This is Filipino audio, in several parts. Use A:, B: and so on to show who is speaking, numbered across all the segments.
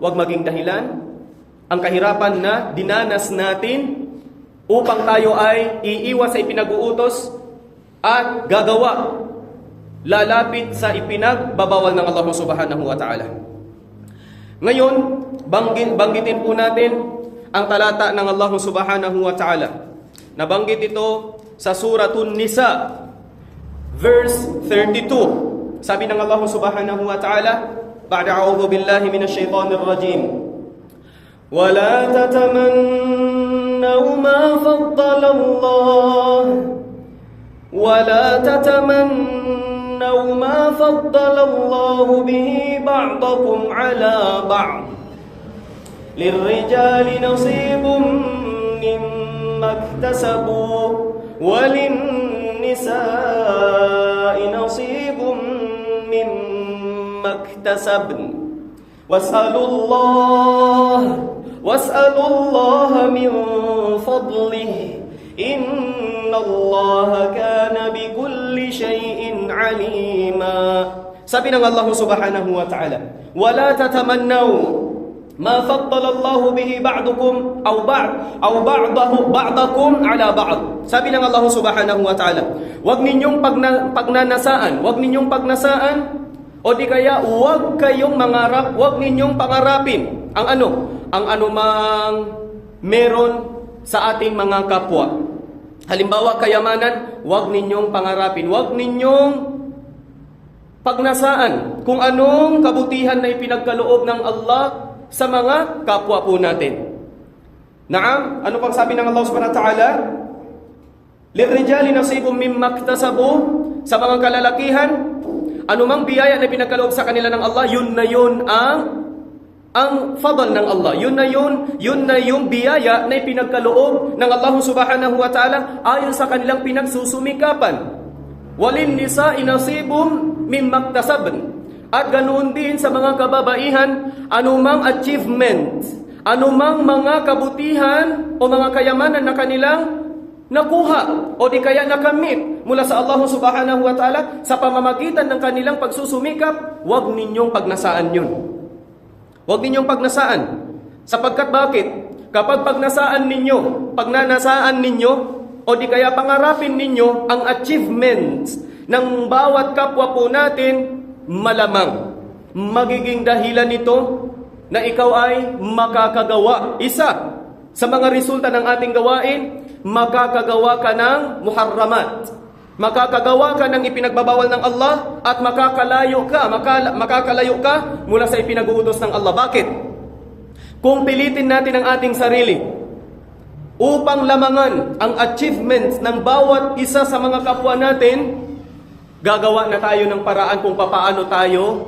A: huwag maging dahilan ang kahirapan na dinanas natin upang tayo ay iiwas sa ipinag-uutos at gagawa, lalapit sa ipinagbabawal ng Allah subhanahu wa ta'ala. Ngayon, banggitin po natin ang talata ng Allah subhanahu wa ta'ala. Nabanggit ito sa Suratun Nisa, verse 32. Sabi ng Allah subhanahu wa ta'ala, ba'da a'udhu billahi minash shaitanir rajim. ولا تتمنوا ما فضل الله به بعضكم على بعض للرجال نصيب مما اكتسبوا وللنساء نصيب مما اكتسبن واسألوا الله من فضله إن الله كان بكل شيء عليما. Sabi ng Allah subhanahu wa ta'ala, ولا تتمنوا ما فضل الله به بعضكم أو بعضكم على بعض. Sabi ng Allah subhanahu wa ta'ala, wag ninyong pagnanasaan, o di kaya huwag kayong mangarap, huwag ninyong pangarapin ang anumang meron sa ating mga kapwa. Halimbawa, kayamanan, huwag ninyong pangarapin, huwag ninyong pagnasaan kung anong kabutihan na ipinagkaloob ng Allah sa mga kapwa po natin. Naam, ano pang sabi ng Allah subhanahu wa ta'ala? Lirrijali nasibum mimma iktasabu, sa mga kalalakihan, anumang biyaya na pinagkaloob sa kanila ng Allah, yun na yun ang fadl ng Allah. Yun na yung biyaya na ipinagkaloob ng Allah subhanahu wa ta'ala ayon sa kanilang pinagsusumikapan. Walin nisa'i nasibum mimma iktasabn. At ganoon din sa mga kababaihan, anumang achievement, anumang mga kabutihan o mga kayamanan na kanilang nakuha o di kaya nakamit mula sa Allah subhanahu wa ta'ala sa pamamagitan ng kanilang pagsusumikap, huwag ninyong pagnasaan yun. Huwag ninyong pagnasaan. Sapagkat bakit? Kapag pagnanasaan ninyo o di kaya pangarapin ninyo ang achievements ng bawat kapwa po natin, malamang magiging dahilan nito na ikaw ay makakagawa. Isa sa mga resulta ng ating gawain, makakagawa ka ng muharramat. Makakagawa ka ng ipinagbabawal ng Allah at makakalayo ka mula sa ipinag-uutos ng Allah. Bakit? Kung pilitin natin ang ating sarili upang lamangan ang achievements ng bawat isa sa mga kapwa natin, gagawa na tayo ng paraan kung paano tayo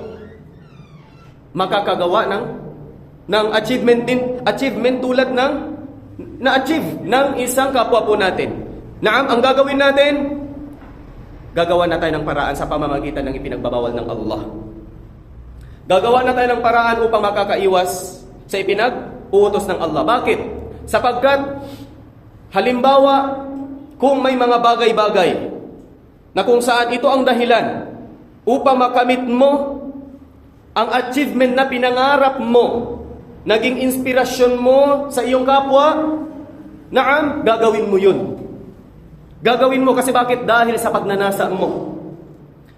A: makakagawa ng achievement tulad ng na-achieve ng isang kapwa po natin. Naam, ang gagawin natin, gagawa na tayo ng paraan sa pamamagitan ng ipinagbabawal ng Allah. Gagawa na tayo ng paraan upang makakaiwas sa ipinag-uutos ng Allah. Bakit? Sapagkat, halimbawa, kung may mga bagay-bagay na kung saan ito ang dahilan upang makamit mo ang achievement na pinangarap mo, naging inspirasyon mo sa iyong kapwa, naam, gagawin mo yun. Gagawin mo kasi bakit? Dahil sa pagnanasa mo.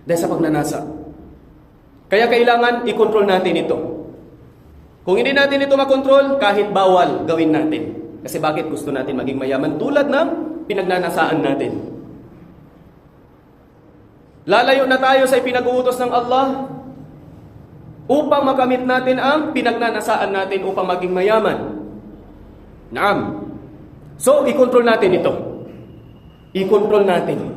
A: Dahil sa pagnanasa. Kaya kailangan i-control natin ito. Kung hindi natin ito makontrol, kahit bawal, gawin natin. Kasi bakit? Gusto natin maging mayaman tulad ng pinagnanasaan natin. Lalayo na tayo sa ipinag-uutos ng Allah upang makamit natin ang pinagnanasaan natin upang maging mayaman. Naam. So, i-control natin ito. I-control natin.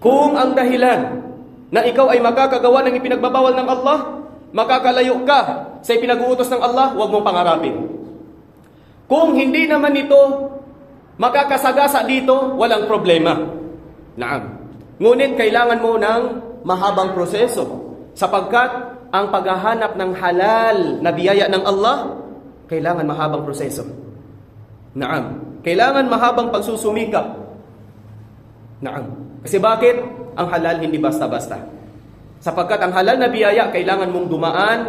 A: Kung ang dahilan na ikaw ay makakagawa ng ipinagbabawal ng Allah, makakalayo ka sa ipinag-uutos ng Allah, huwag mong pangarapin. Kung hindi naman ito makakasagasa dito, walang problema. Naam. Ngunit kailangan mo ng mahabang proseso sapagkat ang paghahanap ng halal na biyaya ng Allah, kailangan mahabang proseso. Naam. Kailangan mahabang pagsusumikap. Naam. Kasi bakit? Ang halal hindi basta-basta. Sapagkat ang halal na biyaya, kailangan mong dumaan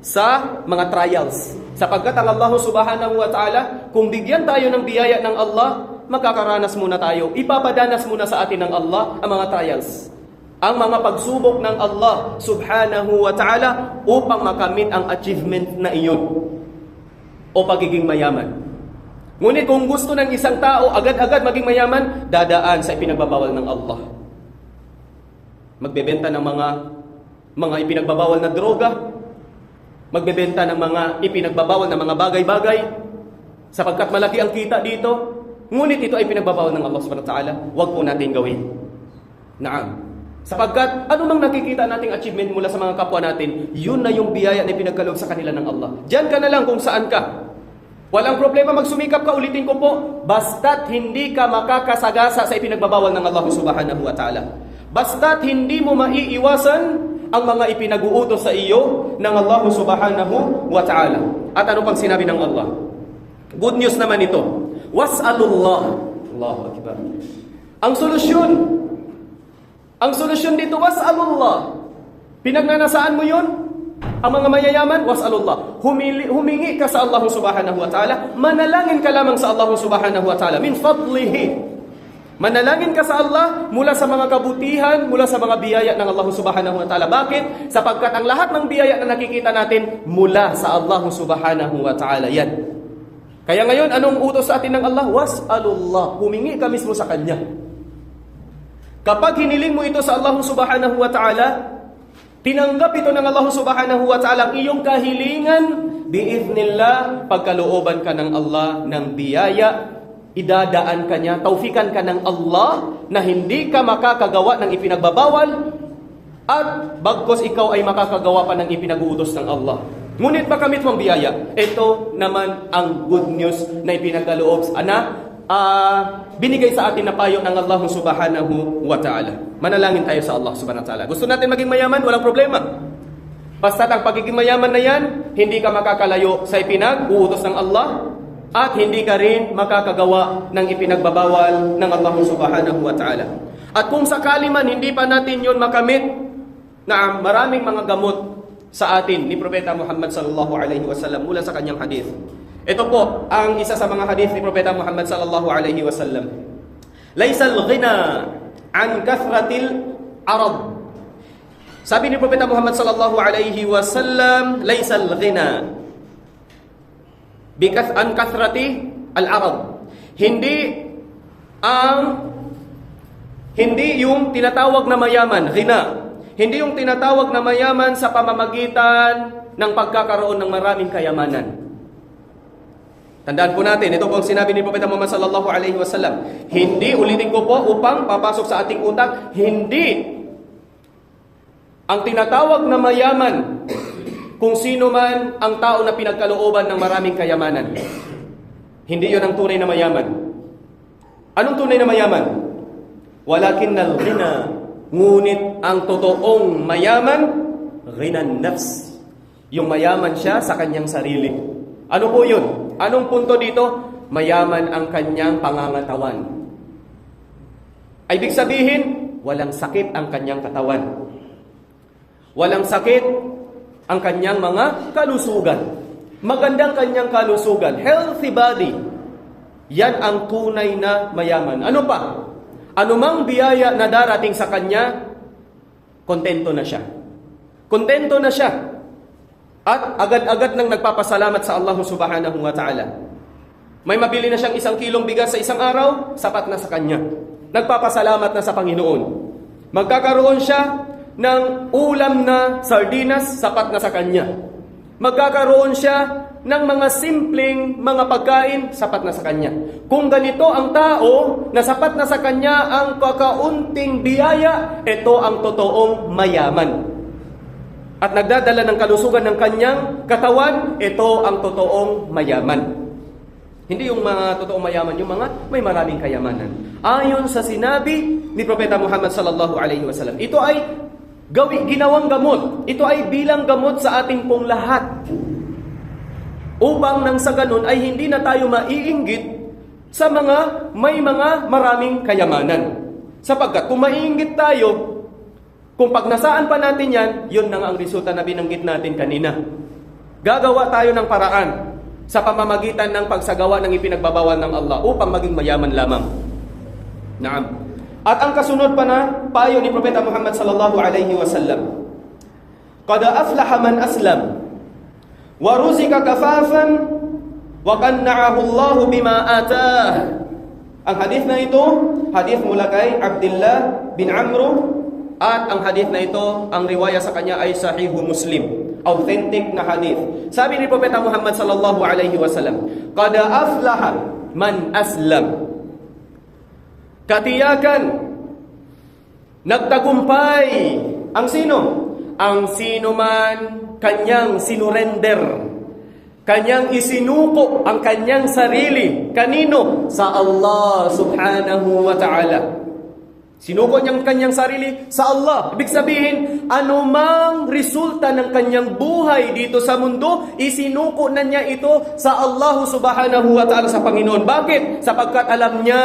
A: sa mga trials. Sapagkat ang Allah subhanahu wa ta'ala, kung bigyan tayo ng biyaya ng Allah, magkakaranas muna tayo. Ipapadanas muna sa atin ng Allah ang mga trials. Ang mga pagsubok ng Allah subhanahu wa ta'ala upang makamit ang achievement na iyon o pagiging mayaman. Ngunit kung gusto ng isang tao agad-agad maging mayaman, dadaan sa ipinagbabawal ng Allah. Magbebenta ng mga ipinagbabawal na droga, magbebenta ng mga ipinagbabawal na mga bagay-bagay, sapagkat malaki ang kita dito. Ngunit ito ay pinagbabawal ng Allah subhanahu wa ta'ala. Huwag po natin gawin. Naam. Sapagkat anumang nakikita nating achievement mula sa mga kapwa natin, yun na yung biyaya na pinagkaloob sa kanila ng Allah. Diyan ka na lang kung saan ka. Walang problema magsumikap ka, ulitin ko po, basta't hindi ka makakasagasa sa ipinagbabawal ng Allah subhanahu wa ta'ala. Basta't hindi mo maiiwasan ang mga ipinag-uutos sa iyo ng Allah subhanahu wa ta'ala. At ano pang sinabi ng Allah? Good news naman ito. Was'alullah. Allahu Akbar. Ang solusyon dito, was'alullah. Pinagnanasaan mo yun? Ang mga mayayaman, was'alullah. Humingi ka sa Allah subhanahu wa ta'ala. Manalangin ka lamang sa Allah subhanahu wa ta'ala. Min fadlihi. Manalangin ka sa Allah mula sa mga kabutihan, mula sa mga biyaya ng Allah subhanahu wa ta'ala. Bakit? Sapagkat ang lahat ng biyaya na nakikita natin mula sa Allah subhanahu wa ta'ala. Yan. Kaya ngayon, anong utos sa atin ng Allah? Was'alullah. Humingi ka mismo sa Kanya. Kapag hiniling mo ito sa Allah subhanahu wa ta'ala, tinanggap ito ng Allah subhanahu wa ta'ala ang iyong kahilingan, biiznillah, pagkalooban ka ng Allah ng biyaya, idadaan ka niya, taufikan ka ng Allah na hindi ka makakagawa ng ipinagbabawal at bagkos ikaw ay makakagawa pa ng ipinag-uutos ng Allah. Ngunit makamit mong biyaya, ito naman ang good news na ipinagkaloob binigay sa atin na payo ng Allah subhanahu wa ta'ala. Manalangin tayo sa Allah subhanahu wa ta'ala. Gusto natin maging mayaman? Walang problema. Basta ang pagiging mayaman na yan, hindi ka makakalayo sa ipinag-uutos ng Allah at hindi ka rin makakagawa ng ipinagbabawal ng Allah subhanahu wa ta'ala. At kung sakali man hindi pa natin yon makamit, na maraming mga gamot sa atin ni Propeta Muhammad sallallahu alaihi wasallam mula sa kanyang hadith. Ito po ang isa sa mga hadith ni Propeta Muhammad sallallahu alaihi wasallam. Laysal ghina an kathratil arad. Sabi ni Propeta Muhammad sallallahu alaihi wasallam, laysal ghina an kathrati al-arad. Hindi yung tinatawag na mayaman, ghina. Hindi yung tinatawag na mayaman sa pamamagitan ng pagkakaroon ng maraming kayamanan. Tandaan po natin, ito po ang sinabi ni Propeta Muhammad sallallahu alaihi wasallam. Hindi, ulitin ko po upang papasok sa ating utak, hindi ang tinatawag na mayaman kung sino man ang tao na pinagkalooban ng maraming kayamanan. Hindi yon ang tunay na mayaman. Anong tunay na mayaman? Walakinnal ghina, ngunit ang totoong mayaman, ghinan nafs. Yung mayaman siya sa kanyang sarili. Ano po yun? Anong punto dito? Mayaman ang kanyang pangangatawan. Ay ibig sabihin, walang sakit ang kanyang katawan. Walang sakit ang kanyang mga kalusugan. Magandang kanyang kalusugan. Healthy body. Yan ang tunay na mayaman. Ano pa? Anumang biyaya na darating sa kanya, kontento na siya. Kontento na siya. At agad-agad nang nagpapasalamat sa Allah subhanahu wa ta'ala. May mabili na siyang 1 kilong bigas sa isang araw, sapat na sa kanya. Nagpapasalamat na sa Panginoon. Magkakaroon siya ng ulam na sardinas, sapat na sa kanya. Magkakaroon siya ng mga simpleng mga pagkain, sapat na sa kanya. Kung ganito ang tao na sapat na sa kanya ang kakaunting biyaya, ito ang totoong mayaman. At nagdadala ng kalusugan ng kanyang katawan, ito ang totoong mayaman. Hindi yung mga totoong mayaman, yung mga may maraming kayamanan. Ayon sa sinabi ni Propeta Muhammad sallallahu alaihi wasallam, ito ay ginawang gamot. Ito ay bilang gamot sa ating pong lahat. Upang nang sa ganun ay hindi na tayo maiinggit sa mga may mga maraming kayamanan. Sapagkat kung maiinggit tayo, kung pagnasaan pa natin yan, yun na nga ang resulta na binanggit natin kanina. Gagawa tayo ng paraan sa pamamagitan ng pagsagawa ng ipinagbabawal ng Allah upang maging mayaman lamang. Naam. At ang kasunod pa na payo ni Propeta Muhammad sallallahu alaihi wasallam, qad aflaha man aslam wa ruzika kafafan wa qanna'ahu Allah bima atah. Ang hadith na ito, hadith mula kay Abdullah bin Amr, at ang hadith na ito, ang riwaya sa kanya ay Sahihu Muslim, authentic na hadith. Sabi ni Propeta Muhammad sallallahu alaihi wasallam, qad aflaha man aslam. Katiyakan, nagtagumpay ang sino? Ang sino man kanyang sinurrender, kanyang isinuko ang kanyang sarili. Kanino? Sa Allah subhanahu wa ta'ala. Sinuko niyang kanyang sarili sa Allah. Ibig sabihin, anumang resulta ng kanyang buhay dito sa mundo, isinuko na niya ito sa Allah subhanahu wa ta'ala, sa Panginoon. Bakit? Sapagkat alam niya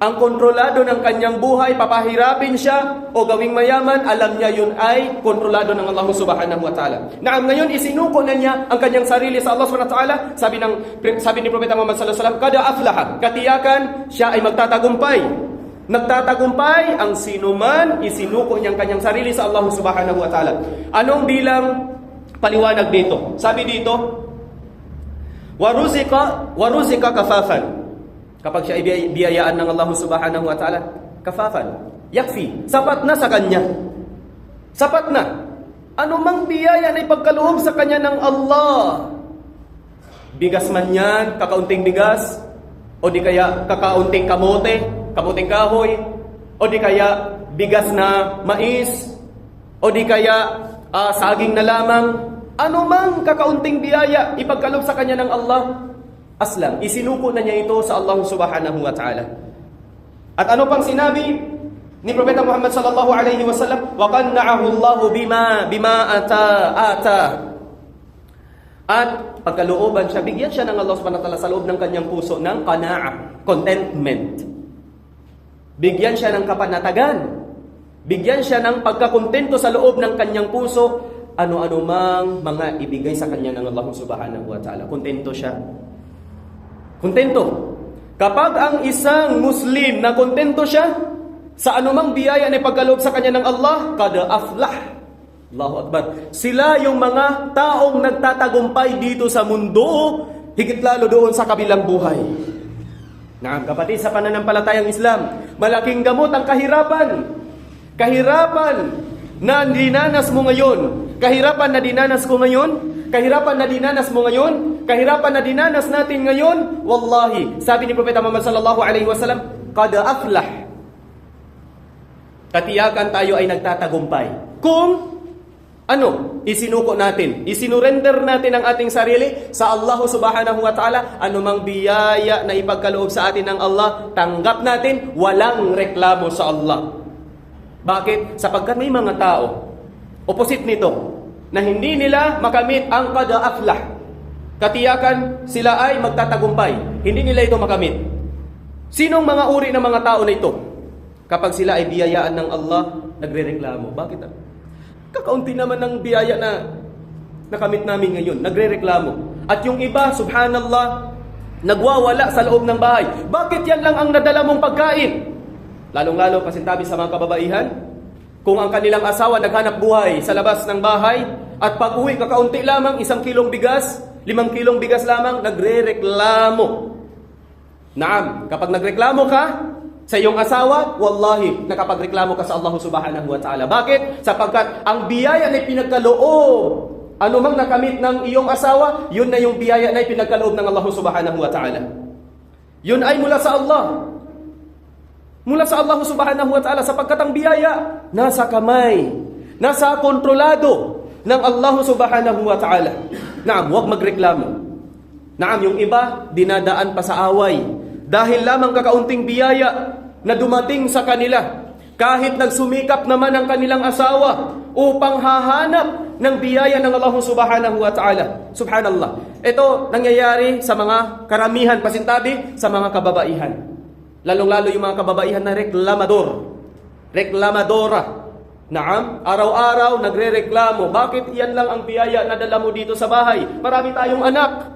A: ang kontrolado ng kanyang buhay, papahirapin siya o gawing mayaman, alam niya yun ay kontrolado ng Allah subhanahu wa ta'ala. Naam, ngayon isinuko na niya ang kanyang sarili sa Allah subhanahu wa ta'ala. Sabi ni Propeta Muhammad sallallahu alaihi wasallam, kada aflaha, katiyakan siya ay magtatagumpay. Nagtatagumpay ang sinuman isinuko niyang kanyang sarili sa Allah subhanahu wa ta'ala. Anong bilang paliwanag dito? Sabi dito, waruzika kafafan. Kapag siya ibiyayaan ng Allah subhanahu wa ta'ala, kafafan, yakfi, sapat na sa kanya. Sapat na. Anumang biyaya na ipagkaloob sa kanya ng Allah, bigas man yan, kakaunting bigas, o di kaya kakaunting kamuting kahoy, o di kaya bigas na mais, o di kaya saging na lamang, anumang kakaunting biyaya ipagkaloob sa kanya ng Allah, aslam, isinuko na niya ito sa Allah subhanahu wa ta'ala. At ano pang sinabi ni Propeta Muhammad sallallahu alaihi wasallam, wa qanna'ahu Allah bima ata. At pagkalooban siya, bigyan siya ng Allah subhanahu wa ta'ala sa loob ng kanyang puso ng qana'a, contentment. Bigyan siya ng kapanatagan. Bigyan siya ng pagkakontento sa loob ng kanyang puso, ano-ano mang mga ibigay sa kanya ng Allah subhanahu wa ta'ala. Kontento siya. Kontento. Kapag ang isang Muslim na kontento siya sa anumang biyaya na ipagkaloob sa kanya ng Allah, kada aflah. Allahu Akbar. Sila yung mga taong nagtatagumpay dito sa mundo, higit lalo doon sa kabilang buhay. Naam, kapatid, sa pananampalatayang Islam, malaking gamot ang kahirapan. Kahirapan na dinanas mo ngayon. Kahirapan na dinanas ko ngayon. Kahirapan na dinanas mo ngayon, kahirapan na dinanas natin ngayon, wallahi, sabi ni Propeta Muhammad sallallahu alaihi wasallam, qad aflah. Katiyakan tayo ay nagtatagumpay. Kung isinuko natin, isinurrender natin ang ating sarili sa Allah subhanahu wa ta'ala, anumang biyaya na ipagkaloob sa atin ng Allah, tanggap natin, walang reklamo sa Allah. Bakit? Sapagkat may mga tao, opposite nito, na hindi nila makamit ang qad aflah. Katiyakan sila ay magtatagumpay. Hindi nila ito makamit. Sinong mga uri ng mga tao na ito? Kapag sila ay biyayaan ng Allah, nagrereklamo. Bakit? Kakaunti naman ng biyaya na nakamit namin ngayon. Nagrereklamo. At yung iba, subhanallah, nagwawala sa loob ng bahay. Bakit yan lang ang nadala mong pagkain? Lalong-lalo, pasintabi sa mga kababaihan, kung ang kanilang asawa naghanap buhay sa labas ng bahay at pag-uwi kakaunti lamang, 1 kilong bigas, 5 kilong bigas lamang, nagre-reklamo. Naam, kapag nagreklamo ka sa iyong asawa, wallahi, nakapagreklamo ka sa Allah subhanahu wa ta'ala. Bakit? Sapagkat ang biyaya na pinagkaloob, anumang nakamit ng iyong asawa, yun na yung biyaya na pinagkaloob ng Allah subhanahu wa ta'ala. Yun ay mula sa Allah. Mula sa Allah subhanahu wa ta'ala, sapagkat ang biyaya nasa kamay, nasa kontrolado ng Allah subhanahu wa ta'ala. Naam, huwag magreklamo. Naam, yung iba, dinadaan pa sa away. Dahil lamang kakaunting biyaya na dumating sa kanila. Kahit nagsumikap naman ang kanilang asawa upang hahanap ng biyaya ng Allah subhanahu wa ta'ala. Subhanallah. Ito nangyayari sa mga karamihan, pasintabi, sa mga kababaihan. Lalong-lalo yung mga kababaihan na reklamador, reklamadora. Naam, araw-araw nagrereklamo. Bakit yan lang ang biyaya na dala mo dito sa bahay? Marami tayong anak.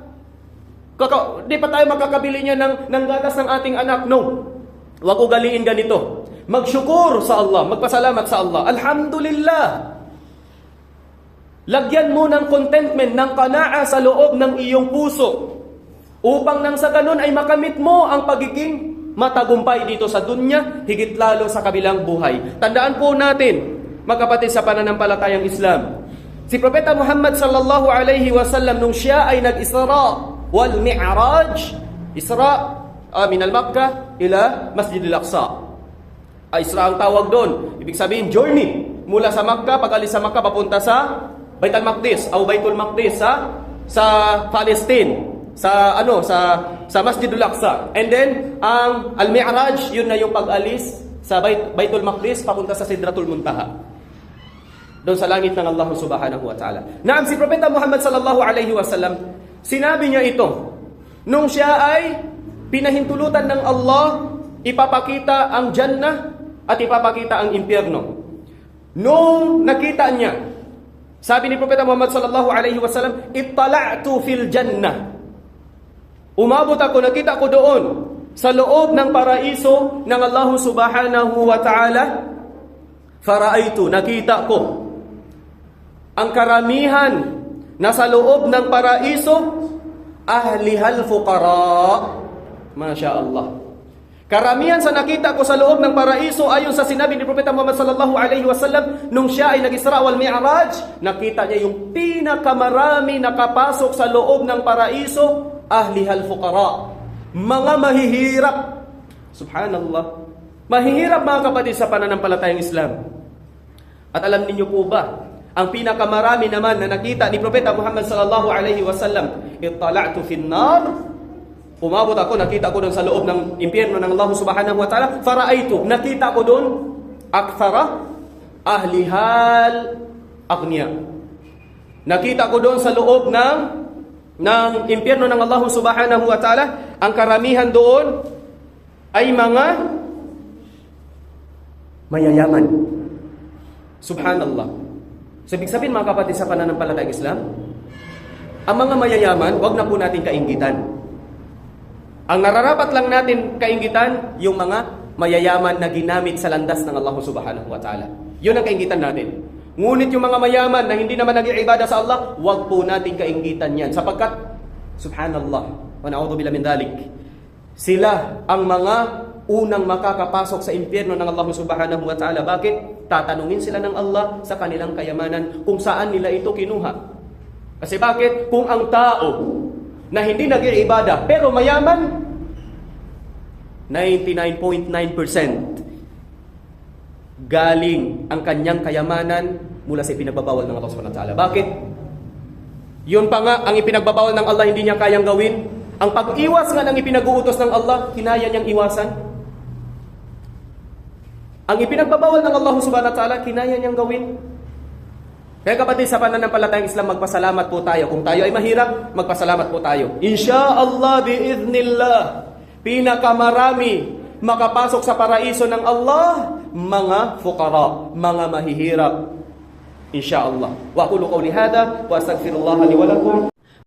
A: Di pa tayo makakabili niya ng gatas ng ating anak. No. Huwag ugaliin ganito. Magsyukur sa Allah, magpasalamat sa Allah. Alhamdulillah. Lagyan mo ng contentment, ng qanaa sa loob ng iyong puso. Upang nang sa ganun ay makamit mo ang pagiging matagumpay dito sa dunya, higit lalo sa kabilang buhay. Tandaan po natin, magkapatid sa pananampalatayang Islam, si Propeta Muhammad sallallahu alaihi wasallam nung siya ay nag-Isra wal Mi'raj, Isra min al-Makkah ila Masjid al-Aqsa. Isra ang tawag doon. Ibig sabihin journey mula sa Makkah, pag-alis sa Makkah papunta sa Bait al-Maqdis o Baitul Maqdis sa Palestine, sa Masjidul Aqsa. And then ang al-Mi'raj, yun na yung pag-alis sa Baitul Maqdis papunta sa Sidratul Muntaha, doon sa langit ng Allah subhanahu wa ta'ala. Naam, si Propeta Muhammad sallallahu alaihi wasallam, sinabi niya ito nung siya ay pinahintulutan ng Allah ipapakita ang Jannah at ipapakita ang impyerno. Nung nakita niya, sabi ni Propeta Muhammad sallallahu alaihi wasallam, "Ittala'tu fil Jannah." Umabot ako, nakita ko doon sa loob ng paraiso ng Allah subhanahu wa ta'ala. Faraitu, nakita ko ang karamihan na sa loob ng paraiso, ahlihal fuqara. Masya Allah. Karamihan sa nakita ko sa loob ng paraiso, ayon sa sinabi ni Propeta Muhammad sallallahu alaihi wasallam, nung siya ay nag-Isra wal Mi'raj, nakita niya yung pinakamarami nakapasok sa loob ng paraiso, ahlihal fuqara, mga mahihirap. Subhanallah. Mahihirap mga kapatid sa pananampalatayang Islam. At alam niyo po ba, ang pinakamarami naman na nakita ni Propeta Muhammad sallallahu alaihi wasallam, ittala'tu fin nar. Umabot ako, nakita ko doon sa loob ng impyerno ng Allah subhanahu wa ta'ala. Faraitu, nakita ko doon akthara ahlihal aghniya. Nakita ko doon sa loob ng impyerno ng Allah subhanahu wa ta'ala, ang karamihan doon ay mga mayayaman. Subhanallah. So, ibig sabihin mga kapatid sa pananampalatayang Islam, ang mga mayayaman, wag na po natin kainggitan. Ang nararapat lang natin kainggitan, yung mga mayayaman na ginamit sa landas ng Allah subhanahu wa ta'ala. Yun ang kainggitan natin. Ngunit yung mga mayaman na hindi naman nag-iibada sa Allah, wag po natin kainggitan yan. Sapagkat, subhanallah, wa na'udhu billah min dhalik, sila ang mga unang makakapasok sa impyerno ng Allah subhanahu wa ta'ala. Bakit? Tatanungin sila ng Allah sa kanilang kayamanan kung saan nila ito kinuha. Kasi bakit? Kung ang tao na hindi nag-iibada pero mayaman, 99.9% galing ang kanyang kayamanan mula sa ipinagbabawal ng Allah subhanahu wa ta'ala. Bakit? Yun pa nga, ang ipinagbabawal ng Allah hindi niya kayang gawin. Ang pag-iwas nga ng ipinag-uutos ng Allah, kinaya niyang iwasan. Ang ipinagbabawal ng Allah subhanahu wa ta'ala, kinaya niyang gawin. Kaya kapatid, sa pananampalatayang Islam, magpasalamat po tayo. Kung tayo ay mahirap, magpasalamat po tayo. Insha'Allah, bi'idhnillah, pinakamarami makapasok sa paraiso ng Allah, mga fuqara, mga mahihirap. Insha'Allah. Wa aqulu qawli hadha, wa astaghfirullah li wa lakum.